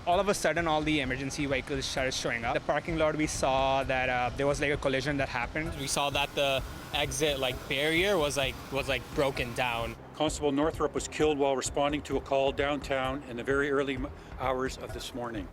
All of a sudden, all the emergency vehicles started showing up. The parking lot, we saw that there was like a collision that happened. We saw that the exit barrier was broken down. Constable Northrup was killed while responding to a call downtown in the very early hours of this morning.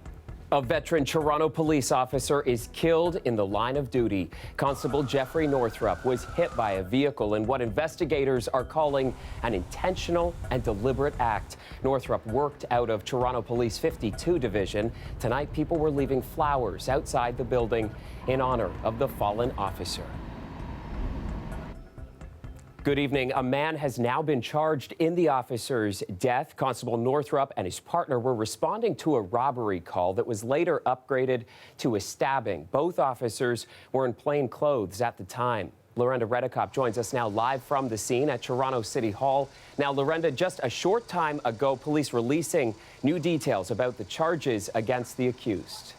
A veteran Toronto police officer is killed in the line of duty. Constable Jeffrey Northrup was hit by a vehicle in what investigators are calling an intentional and deliberate act. Northrup worked out of Toronto Police 52 Division. Tonight, people were leaving flowers outside the building in honor of the fallen officer. Good evening. A man has now been charged in the officer's death. Constable Northrup and his partner were responding to a robbery call that was later upgraded to a stabbing. Both officers were in plain clothes at the time. Lorenda Redicop joins us now live from the scene at Toronto City Hall. Now, Lorenda, just a short time ago, police releasing new details about the charges against the accused.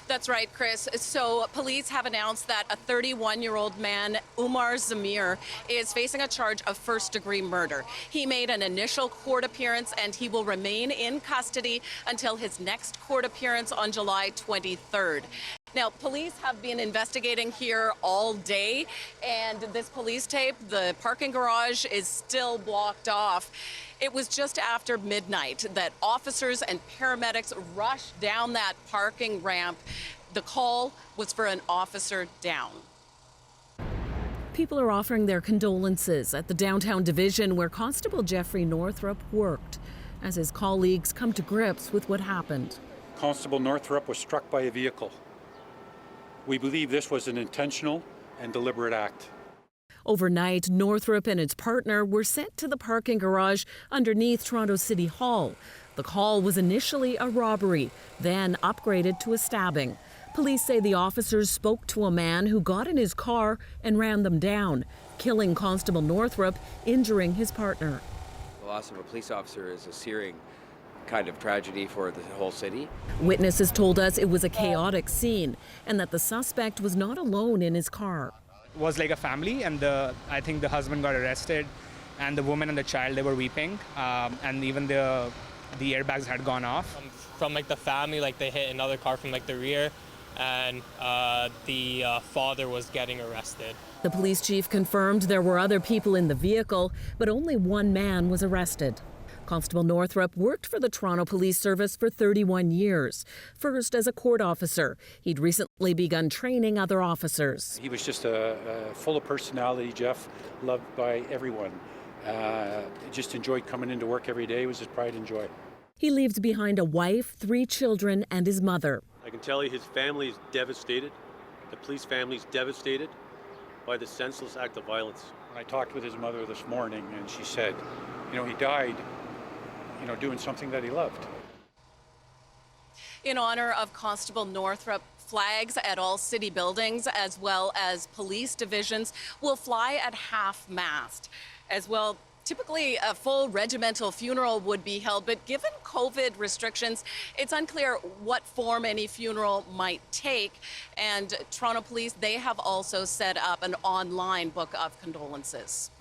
That's right, Chris. So police have announced that a 31-year-old man, Umar Zamir, is facing a charge of first-degree murder. He made an initial court appearance and he will remain in custody until his next court appearance on July 23rd. Now, police have been investigating here all day, and this police tape, the parking garage is still blocked off. It was just after midnight that officers and paramedics rushed down that parking ramp. The call was for an officer down. People are offering their condolences at the downtown division where Constable Jeffrey Northrup worked, as his colleagues come to grips with what happened. Constable Northrup was struck by a vehicle. We believe this was an intentional and deliberate act. Overnight, Northrup and his partner were sent to the parking garage underneath Toronto City Hall. The call was initially a robbery, then upgraded to a stabbing. Police say the officers spoke to a man who got in his car and ran them down, killing Constable Northrup, injuring his partner. The loss of a police officer is a searing kind of tragedy for the whole city. Witnesses told us it was a chaotic scene and that the suspect was not alone in his car. It was like a family, and I think the husband got arrested, and the woman and the child, they were weeping, and even the airbags had gone off. From the family, they hit another car from the rear, and the father was getting arrested. The police chief confirmed there were other people in the vehicle, but only one man was arrested. Constable Northrup worked for the Toronto Police Service for 31 years, first as a court officer. He'd recently begun training other officers. He was just full of personality, Jeff, loved by everyone. Just enjoyed coming into work every day. It was his pride and joy. He leaves behind a wife, 3 children, and his mother. I can tell you his family is devastated. The police family is devastated by the senseless act of violence. I talked with his mother this morning, and she said, he died doing something that he loved. In honor of Constable Northrup, flags at all city buildings as well as police divisions will fly at half-mast. As well, typically a full regimental funeral would be held, but given COVID restrictions, it's unclear what form any funeral might take. And Toronto Police, they have also set up an online book of condolences.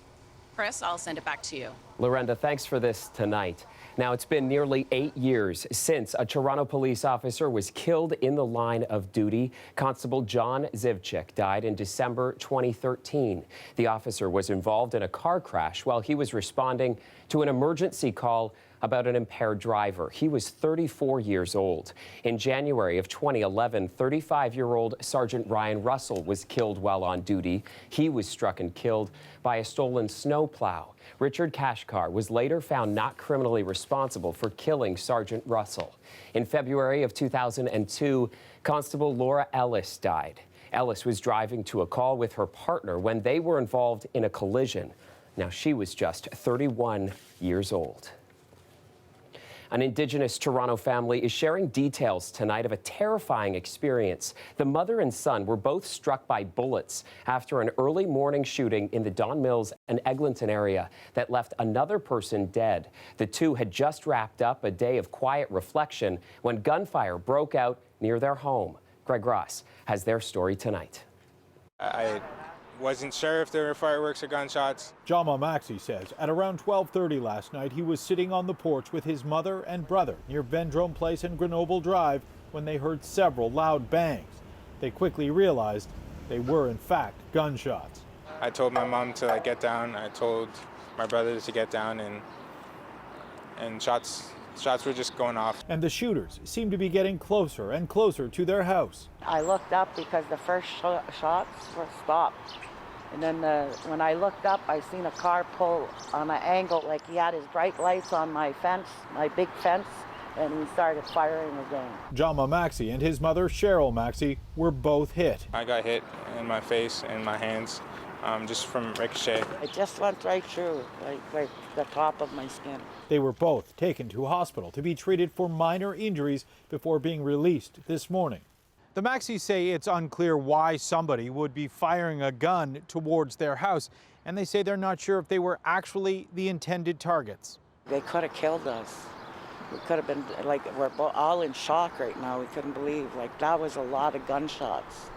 Chris, I'll send it back to you. Lorenda, thanks for this tonight. Now, it's been nearly 8 years since a Toronto police officer was killed in the line of duty. Constable John Zivchik died in December 2013. The officer was involved in a car crash while he was responding to an emergency call about an impaired driver. He was 34 years old. In January of 2011, 35-year-old Sergeant Ryan Russell was killed while on duty. He was struck and killed by a stolen snowplow. Richard Kashkar was later found not criminally responsible for killing Sergeant Russell. In February of 2002, Constable Laura Ellis died. Ellis was driving to a call with her partner when they were involved in a collision. Now, she was just 31 years old. An Indigenous Toronto family is sharing details tonight of a terrifying experience. The mother and son were both struck by bullets after an early morning shooting in the Don Mills and Eglinton area that left another person dead. The two had just wrapped up a day of quiet reflection when gunfire broke out near their home. Greg Ross has their story tonight. I wasn't sure if there were fireworks or gunshots. Jama Maxey says at around 12:30 last night, he was sitting on the porch with his mother and brother near Vendrome Place and Grenoble Drive when they heard several loud bangs. They quickly realized they were in fact gunshots. I told my mom to get down. I told my brother to get down, and shots were just going off. And the shooters seemed to be getting closer and closer to their house. I looked up because the first shots were stopped. And then when I looked up, I seen a car pull on an angle, like he had his bright lights on my fence, my big fence, and he started firing again. Jama Maxey and his mother, Cheryl Maxey, were both hit. I got hit in my face and my hands, just from ricochet. It just went right through, like the top of my skin. They were both taken to hospital to be treated for minor injuries before being released this morning. The Maxeys say it's unclear why somebody would be firing a gun towards their house, and they say they're not sure if they were actually the intended targets. They could have killed us. We could have been, we're all in shock right now. We couldn't believe, that was a lot of gunshots.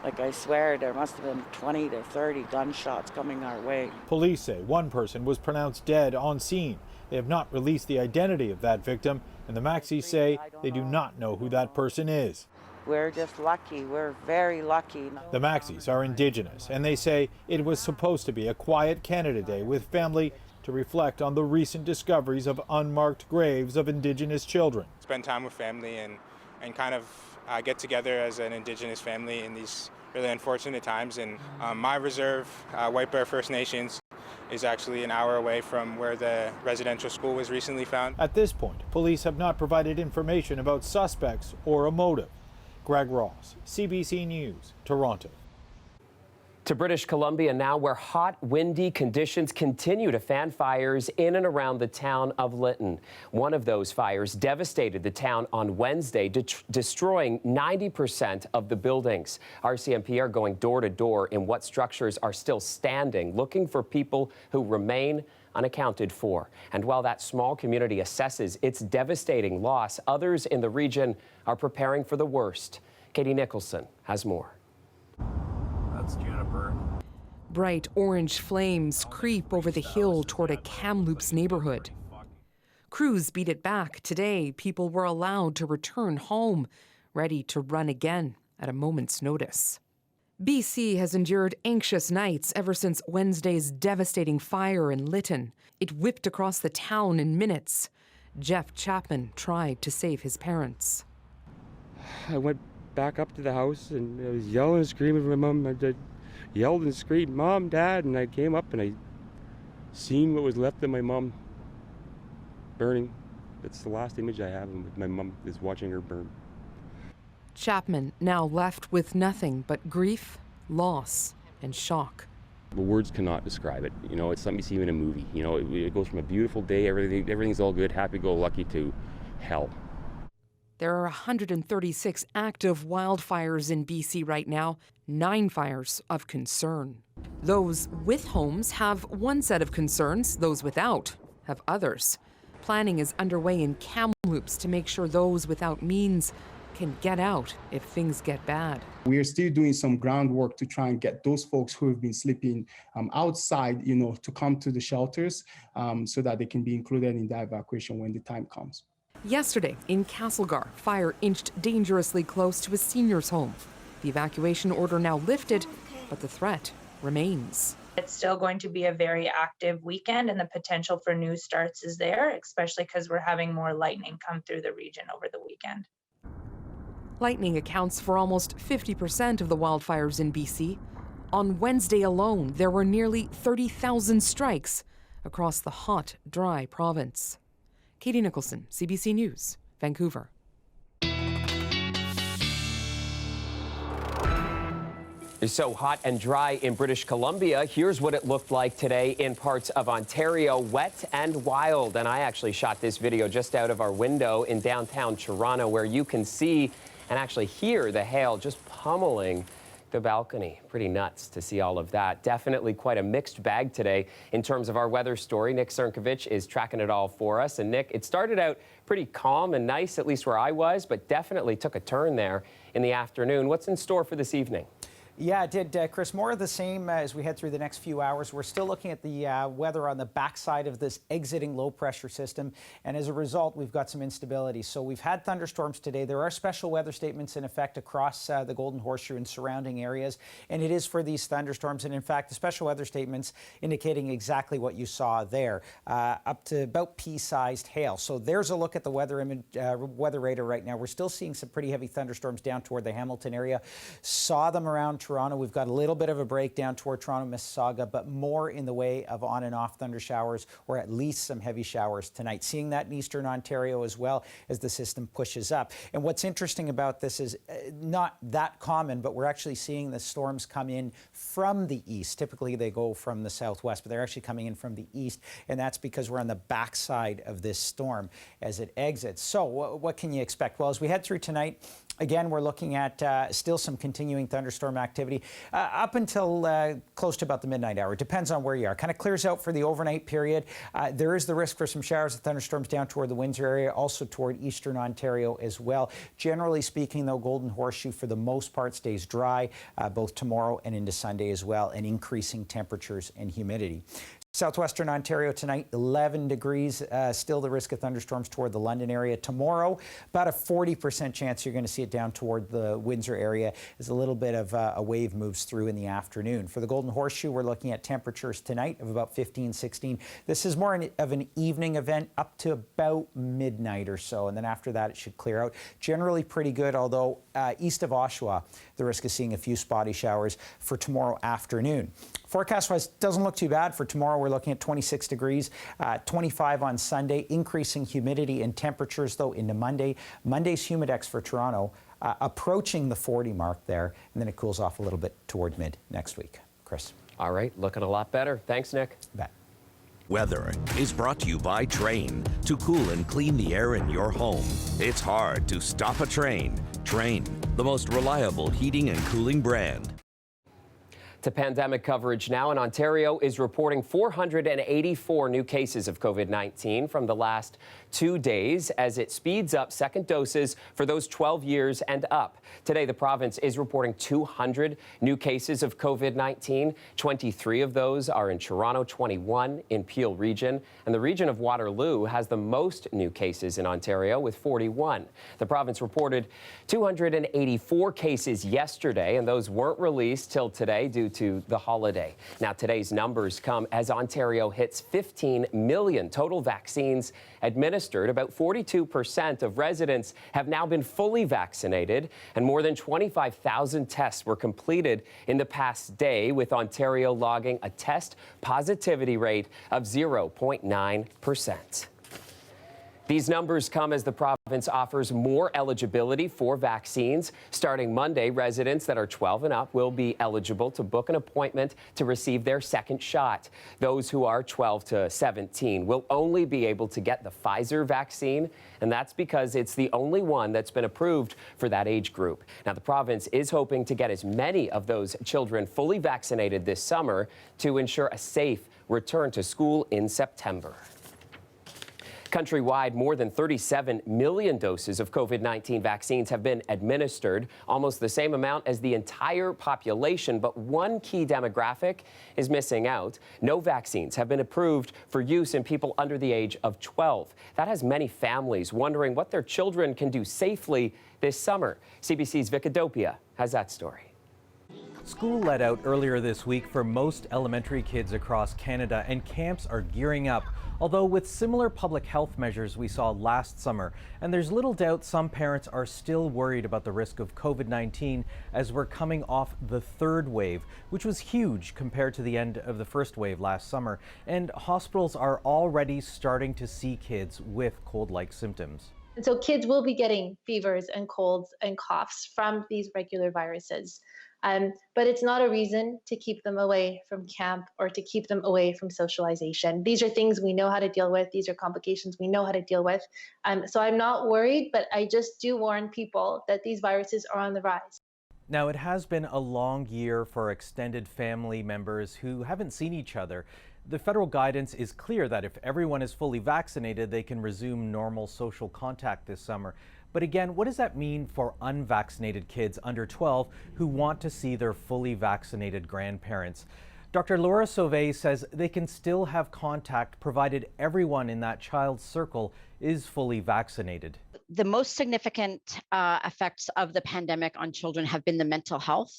I swear there must have been 20 to 30 gunshots coming our way. Police say one person was pronounced dead on scene. They have not released the identity of that victim, and the Maxeys say they do not know who that person is. We're just lucky. We're very lucky. The Maxeys are Indigenous, and they say it was supposed to be a quiet Canada Day with family to reflect on the recent discoveries of unmarked graves of Indigenous children. Spend time with family and kind of get together as an Indigenous family in these really unfortunate times. And my reserve, White Bear First Nations, is actually an hour away from where the residential school was recently found. At this point, police have not provided information about suspects or a motive. Greg Ross, CBC News, Toronto. To British Columbia now, where hot, windy conditions continue to fan fires in and around the town of Lytton. One of those fires devastated the town on Wednesday, destroying 90% of the buildings. RCMP are going door to door in what structures are still standing, looking for people who remain unaccounted for. And while that small community assesses its devastating loss, others in the region are preparing for the worst. Katie Nicholson has more. That's Juniper. Bright orange flames creep over the hill toward a Kamloops neighborhood. Crews beat it back. Today, people were allowed to return home, ready to run again at a moment's notice. BC has endured anxious nights ever since Wednesday's devastating fire in Lytton. It whipped across the town in minutes. Jeff Chapman tried to save his parents. I went back up to the house and I was yelling and screaming for my mom. I yelled and screamed, "Mom, Dad," and I came up and I seen what was left of my mom burning. That's the last image I have of my mom, is watching her burn. Chapman now left with nothing but grief, loss, and shock. The words cannot describe it. You know, it's something you see in a movie. You know, it goes from a beautiful day, everything's all good, happy-go-lucky, to hell. There are 136 active wildfires in BC right now, 9 fires of concern. Those with homes have one set of concerns, those without have others. Planning is underway in Kamloops to make sure those without means can get out if things get bad. We are still doing some groundwork to try and get those folks who have been sleeping outside, to come to the shelters so that they can be included in that evacuation when the time comes. Yesterday in Castlegar, fire inched dangerously close to a senior's home. The evacuation order now lifted, but the threat remains. It's still going to be a very active weekend, and the potential for new starts is there, especially because we're having more lightning come through the region over the weekend. Lightning accounts for almost 50% of the wildfires in BC. On Wednesday alone, there were nearly 30,000 strikes across the hot, dry province. Katie Nicholson, CBC News, Vancouver. It's so hot and dry in British Columbia. Here's what it looked like today in parts of Ontario, wet and wild. And I actually shot this video just out of our window in downtown Toronto, where you can see and actually hear the hail just pummeling the balcony. Pretty nuts to see all of that. Definitely quite a mixed bag today in terms of our weather story. Nick Cernkovich is tracking it all for us. And Nick, it started out pretty calm and nice, at least where I was, but definitely took a turn there in the afternoon. What's in store for this evening? Yeah, it did, Chris. More of the same as we head through the next few hours. We're still looking at the weather on the backside of this exiting low pressure system. And as a result, we've got some instability. So we've had thunderstorms today. There are special weather statements in effect across the Golden Horseshoe and surrounding areas. And it is for these thunderstorms. And in fact, the special weather statements indicating exactly what you saw there, up to about pea-sized hail. So there's a look at the weather radar right now. We're still seeing some pretty heavy thunderstorms down toward the Hamilton area. Saw them around Toronto. We've got a little bit of a breakdown toward Toronto, Mississauga, but more in the way of on and off thunder showers, or at least some heavy showers tonight. Seeing that in eastern Ontario as well as the system pushes up. And what's interesting about this is not that common, but we're actually seeing the storms come in from the east. Typically they go from the southwest, but they're actually coming in from the east. And that's because we're on the backside of this storm as it exits. So what can you expect? Well, as we head through tonight, again, we're looking at still some continuing thunderstorm activity up until close to about the midnight hour. It depends on where you are. Kind of clears out for the overnight period. There is the risk for some showers and thunderstorms down toward the Windsor area, also toward eastern Ontario as well. Generally speaking, though, Golden Horseshoe for the most part stays dry both tomorrow and into Sunday as well, and increasing temperatures and humidity. Southwestern Ontario tonight, 11 degrees, still the risk of thunderstorms toward the London area. Tomorrow, about a 40% chance you're going to see it down toward the Windsor area as a little bit of a wave moves through in the afternoon. For the Golden Horseshoe, we're looking at temperatures tonight of about 15, 16. This is more of an evening event up to about midnight or so, and then after that it should clear out. Generally pretty good, although east of Oshawa, the risk of seeing a few spotty showers for tomorrow afternoon. Forecast-wise, doesn't look too bad. For tomorrow, we're looking at 26 degrees, 25 on Sunday, increasing humidity and temperatures, though, into Monday. Monday's humidex for Toronto approaching the 40 mark there, and then it cools off a little bit toward mid next week. Chris. All right, looking a lot better. Thanks, Nick. Bet. Weather is brought to you by Train. To cool and clean the air in your home, it's hard to stop a train. Train, the most reliable heating and cooling brand. To pandemic coverage now, and Ontario is reporting 484 new cases of COVID-19 from the last 2 days as it speeds up second doses for those 12 years and up. Today, the province is reporting 200 new cases of COVID-19. 23 of those are in Toronto, 21 in Peel Region, and the region of Waterloo has the most new cases in Ontario with 41. The province reported 284 cases yesterday, and those weren't released till today due to the holiday. Now, today's numbers come as Ontario hits 15 million total vaccines administered. About 42% of residents have now been fully vaccinated, and more than 25,000 tests were completed in the past day, with Ontario logging a test positivity rate of 0.9%. These numbers come as the province offers more eligibility for vaccines. Starting Monday, residents that are 12 and up will be eligible to book an appointment to receive their second shot. Those who are 12 to 17 will only be able to get the Pfizer vaccine, and that's because it's the only one that's been approved for that age group. Now, the province is hoping to get as many of those children fully vaccinated this summer to ensure a safe return to school in September. Countrywide, more than 37 million doses of COVID-19 vaccines have been administered, almost the same amount as the entire population. But one key demographic is missing out. No vaccines have been approved for use in people under the age of 12. That has many families wondering what their children can do safely this summer. CBC's Vicadopia has that story. School let out earlier this week for most elementary kids across Canada, and camps are gearing up, although with similar public health measures we saw last summer. And there's little doubt some parents are still worried about the risk of COVID-19 as we're coming off the third wave, which was huge compared to the end of the first wave last summer. And hospitals are already starting to see kids with cold-like symptoms. And so kids will be getting fevers and colds and coughs from these regular viruses. But it's not a reason to keep them away from camp or to keep them away from socialization. These are things we know how to deal with. These are complications we know how to deal with. So I'm not worried, but I just do warn people that these viruses are on the rise. Now, it has been a long year for extended family members who haven't seen each other. The federal guidance is clear that if everyone is fully vaccinated, they can resume normal social contact this summer. But again, what does that mean for unvaccinated kids under 12 who want to see their fully vaccinated grandparents? Dr. Laura Sauvé says they can still have contact provided everyone in that child's circle is fully vaccinated. The most significant effects of the pandemic on children have been the mental health,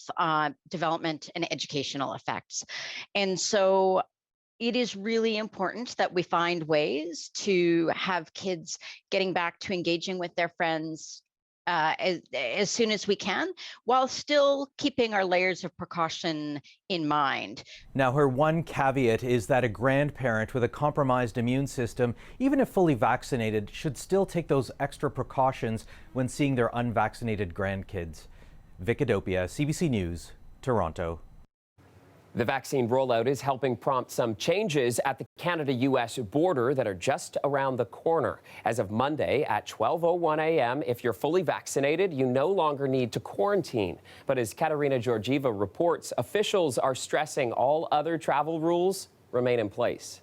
development, and educational effects. And so it is really important that we find ways to have kids getting back to engaging with their friends as soon as we can, while still keeping our layers of precaution in mind. Now, her one caveat is that a grandparent with a compromised immune system, even if fully vaccinated, should still take those extra precautions when seeing their unvaccinated grandkids. Vic Adopia, CBC News, Toronto. The vaccine rollout is helping prompt some changes at the Canada-U.S. border that are just around the corner. As of Monday at 12:01 a.m., if you're fully vaccinated, you no longer need to quarantine. But as Katerina Georgieva reports, officials are stressing all other travel rules remain in place.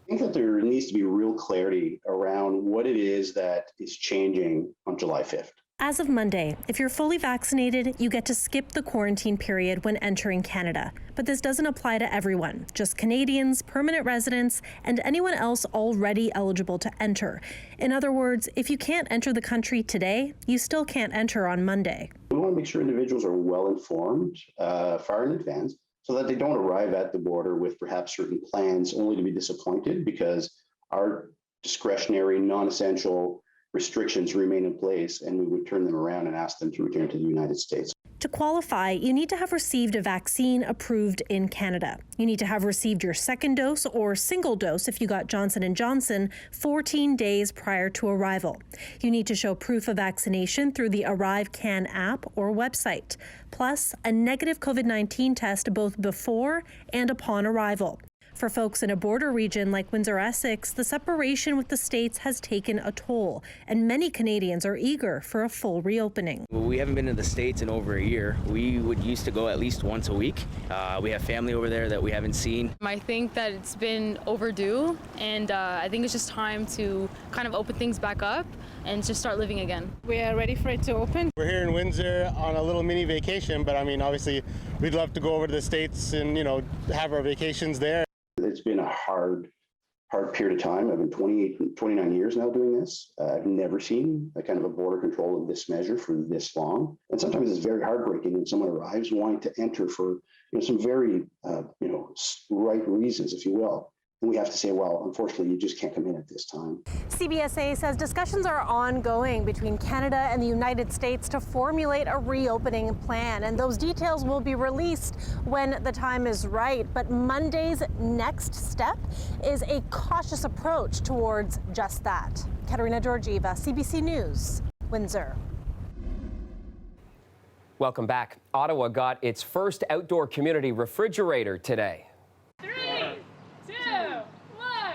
I think that there needs to be real clarity around what it is that is changing on July 5th. As of Monday, if you're fully vaccinated, you get to skip the quarantine period when entering Canada. But this doesn't apply to everyone, just Canadians, permanent residents, and anyone else already eligible to enter. In other words, if you can't enter the country today, you still can't enter on Monday. We want to make sure individuals are well informed far in advance so that they don't arrive at the border with perhaps certain plans only to be disappointed because our discretionary, non-essential restrictions remain in place, and we would turn them around and ask them to return to the United States. To qualify, you need to have received a vaccine approved in Canada. You need to have received your second dose or single dose if you got Johnson & Johnson 14 days prior to arrival. You need to show proof of vaccination through the Arrive Can app or website, plus a negative COVID-19 test both before and upon arrival. For folks in a border region like Windsor-Essex, the separation with the states has taken a toll, and many Canadians are eager for a full reopening. Well, we haven't been in the States in over a year. We would used to go at least once a week. We have family over there that we haven't seen. I think that it's been overdue, and I think it's just time to kind of open things back up and just start living again. We are ready for it to open. We're here in Windsor on a little mini vacation, but I mean, obviously, we'd love to go over to the States and, have our vacations there. It's been a hard period of time. I've been 29 years now doing this. I've never seen a kind of a border control of this measure for this long. And sometimes it's very heartbreaking when someone arrives wanting to enter for some very right reasons, if you will. And we have to say, well, unfortunately, you just can't come in at this time. CBSA says discussions are ongoing between Canada and the United States to formulate a reopening plan, and those details will be released when the time is right. But Monday's next step is a cautious approach towards just that. Katerina Georgieva, CBC News, Windsor. Welcome back. Ottawa got its first outdoor community refrigerator today. 3, 2, 1.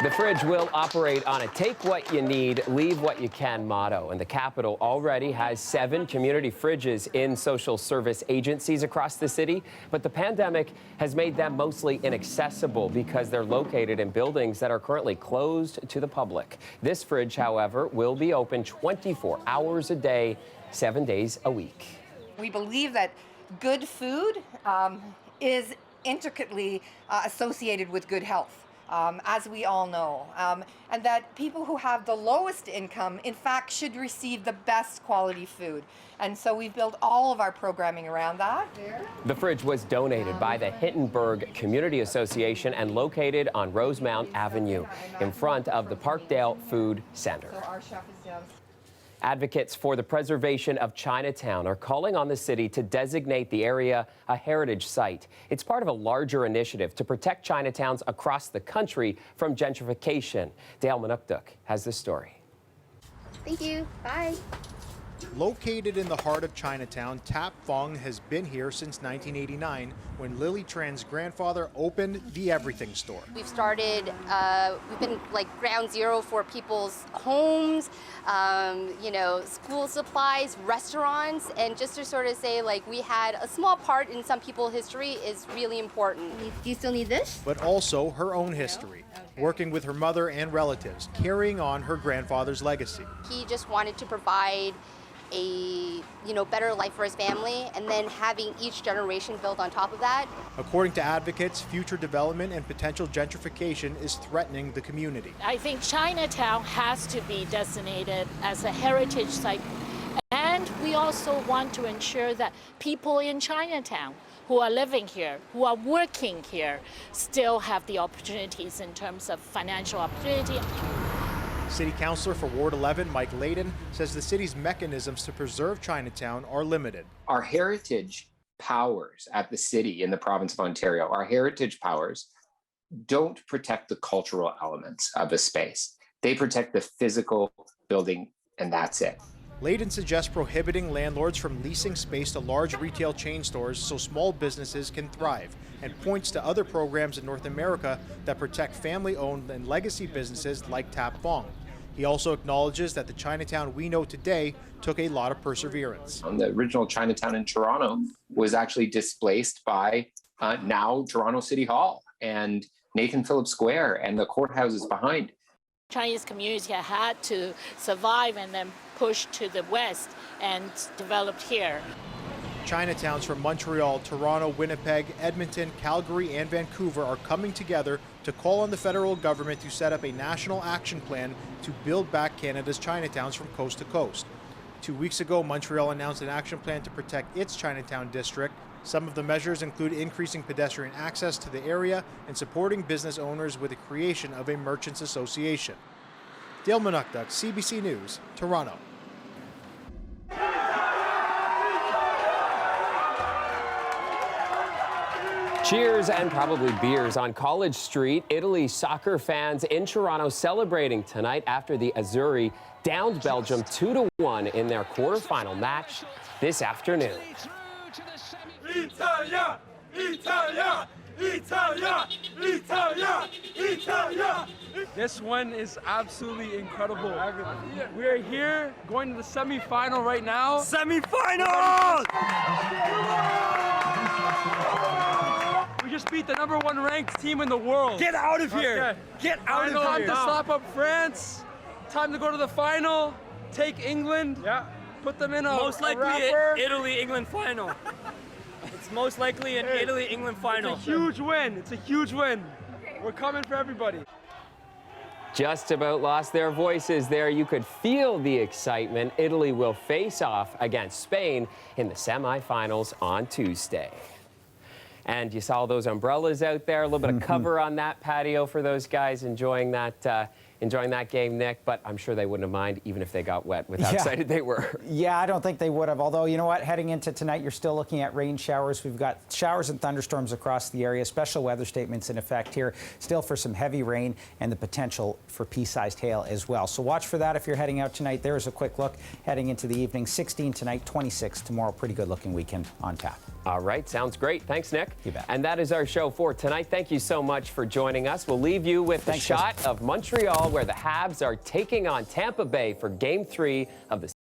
The fridge will operate on a take what you need, leave what you can motto. And the capital already has 7 community fridges in social service agencies across the city. But the pandemic has made them mostly inaccessible because they're located in buildings that are currently closed to the public. This fridge, however, will be open 24 hours a day, 7 days a week. We believe that good food is intricately associated with good health. As we all know, and that people who have the lowest income, in fact, should receive the best quality food. And so we've built all of our programming around that. The fridge was donated by the Hittenberg Community Association and located on Rosemount Avenue in front of the Parkdale Food Center. So our chef is down. Advocates for the preservation of Chinatown are calling on the city to designate the area a heritage site. It's part of a larger initiative to protect Chinatowns across the country from gentrification. Dale Manukduk has the story. Thank you. Bye. Located in the heart of Chinatown, Tap Fong has been here since 1989 when Lily Tran's grandfather opened the Everything Store. We've started, we've been like ground zero for people's homes, school supplies, restaurants, and just to sort of say like we had a small part in some people's history is really important. Do you still need this? But also her own history. working with her mother and relatives, carrying on her grandfather's legacy. He just wanted to provide a better life for his family, and then having each generation build on top of that. According to advocates, future development and potential gentrification is threatening the community. I think Chinatown has to be designated as a heritage site, and we also want to ensure that people in Chinatown who are living here, who are working here, still have the opportunities in terms of financial opportunity. City Councillor for Ward 11, Mike Layden, says the city's mechanisms to preserve Chinatown are limited. Our heritage powers at the city in the province of Ontario, our heritage powers don't protect the cultural elements of a space. They protect the physical building, and that's it. Layden suggests prohibiting landlords from leasing space to large retail chain stores so small businesses can thrive, and points to other programs in North America that protect family-owned and legacy businesses like Tap Vong. He also acknowledges that the Chinatown we know today took a lot of perseverance. The original Chinatown in Toronto was actually displaced by now Toronto City Hall and Nathan Phillips Square and the courthouses behind. Chinese community had to survive and then push to the west and developed here. Chinatowns from Montreal, Toronto, Winnipeg, Edmonton, Calgary, and Vancouver are coming together to call on the federal government to set up a national action plan to build back Canada's Chinatowns from coast to coast. 2 weeks ago, Montreal announced an action plan to protect its Chinatown district. Some of the measures include increasing pedestrian access to the area and supporting business owners with the creation of a merchants association. Dale Manukduk, CBC News, Toronto. Cheers and probably beers on College Street. Italy soccer fans in Toronto celebrating tonight after the Azzurri downed Belgium 2-1 in their quarterfinal match this afternoon. Italia! Italia! Italia! Italia! Italia! This one is absolutely incredible. We're here going to the semi-final right now. Semi-final! We just beat the #1 ranked team in the world. Get out of here! Okay. Get out of here! Time to slap up France. Time to go to the final. Take England. Yeah. Put them in a Most likely Italy-England final. It's most likely an Italy-England final. It's a huge win. It's a huge win. We're coming for everybody. Just about lost their voices there. You could feel the excitement. Italy will face off against Spain in the semifinals on Tuesday. And you saw those umbrellas out there, a little bit of cover on that patio for those guys enjoying that game, Nick. But I'm sure they wouldn't have minded even if they got wet with how excited they were. Yeah, I don't think they would have. Although, you know what, heading into tonight, you're still looking at rain showers. We've got showers and thunderstorms across the area. Special weather statements in effect here, still for some heavy rain and the potential for pea-sized hail as well. So watch for that if you're heading out tonight. There's a quick look heading into the evening. 16 tonight, 26 tomorrow. Pretty good looking weekend on tap. All right, sounds great. Thanks, Nick. You bet. And that is our show for tonight. Thank you so much for joining us. We'll leave you with a shot of Montreal, where the Habs are taking on Tampa Bay for Game 3 of the